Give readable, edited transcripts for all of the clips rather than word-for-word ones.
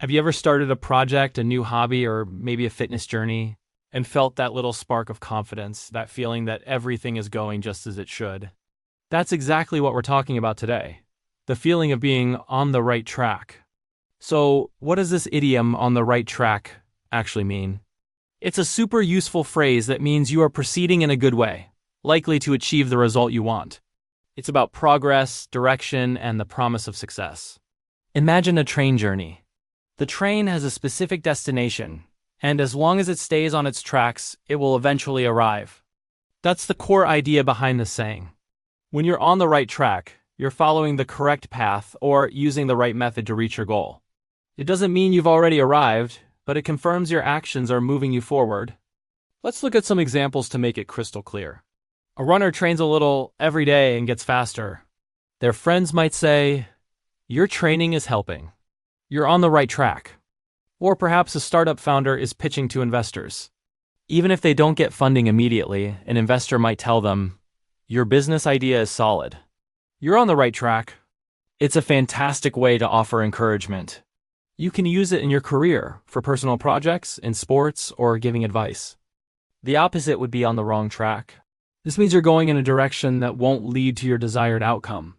Have you ever started a project, a new hobby, or maybe a fitness journey, and felt that little spark of confidence, that feeling that everything is going just as it should? That's exactly what we're talking about today. The feeling of being on the right track. So, what does this idiom "on the right track" actually mean? It's a super useful phrase that means you are proceeding in a good way, likely to achieve the result you want. It's about progress, direction, and the promise of success. Imagine a train journey. The train has a specific destination, and as long as it stays on its tracks, it will eventually arrive. That's the core idea behind the saying. When you're on the right track, you're following the correct path or using the right method to reach your goal. It doesn't mean you've already arrived, but it confirms your actions are moving you forward. Let's look at some examples to make it crystal clear. A runner trains a little every day and gets faster. Their friends might say, "Your training is helping. You're on the right track." Or perhaps a startup founder is pitching to investors. Even if they don't get funding immediately, an investor might tell them, "Your business idea is solid. You're on the right track." It's a fantastic way to offer encouragement. You can use it in your career, for personal projects, in sports, or giving advice. The opposite would be on the wrong track. This means you're going in a direction that won't lead to your desired outcome.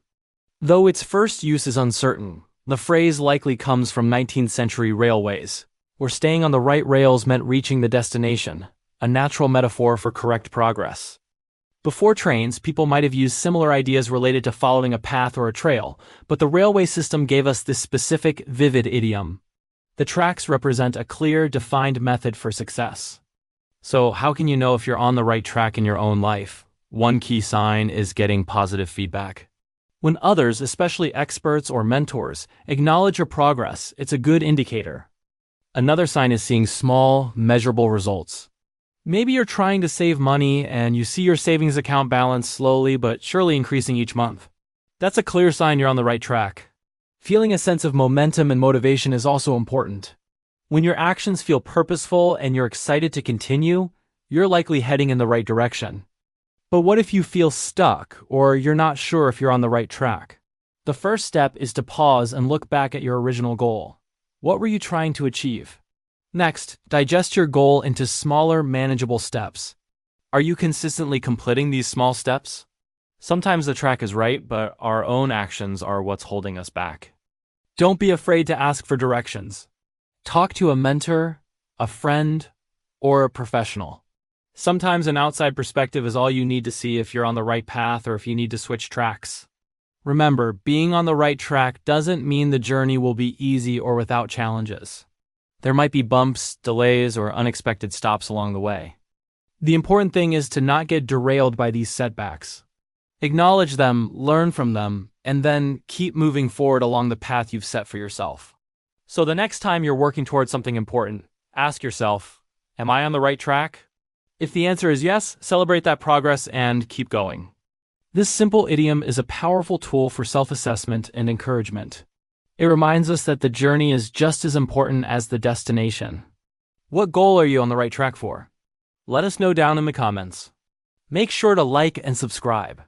Though its first use is uncertain, the phrase likely comes from 19th century railways, where staying on the right rails meant reaching the destination, a natural metaphor for correct progress. Before trains, people might have used similar ideas related to following a path or a trail, but the railway system gave us this specific, vivid idiom. The tracks represent a clear, defined method for success. So, how can you know if you're on the right track in your own life? One key sign is getting positive feedback. When others, especially experts or mentors, acknowledge your progress, it's a good indicator. Another sign is seeing small, measurable results. Maybe you're trying to save money and you see your savings account balance slowly but surely increasing each month. That's a clear sign you're on the right track. Feeling a sense of momentum and motivation is also important. When your actions feel purposeful and you're excited to continue, you're likely heading in the right direction. But what if you feel stuck or you're not sure if you're on the right track? The first step is to pause and look back at your original goal. What were you trying to achieve? Next, digest your goal into smaller, manageable steps. Are you consistently completing these small steps? Sometimes the track is right, but our own actions are what's holding us back. Don't be afraid to ask for directions. Talk to a mentor, a friend, or a professional. Sometimes an outside perspective is all you need to see if you're on the right path or if you need to switch tracks. Remember, being on the right track doesn't mean the journey will be easy or without challenges. There might be bumps, delays, or unexpected stops along the way. The important thing is to not get derailed by these setbacks. Acknowledge them, learn from them, and then keep moving forward along the path you've set for yourself. So the next time you're working towards something important, ask yourself, am I on the right track? If the answer is yes, celebrate that progress and keep going. This simple idiom is a powerful tool for self-assessment and encouragement. It reminds us that the journey is just as important as the destination. What goal are you on the right track for? Let us know down in the comments. Make sure to like and subscribe.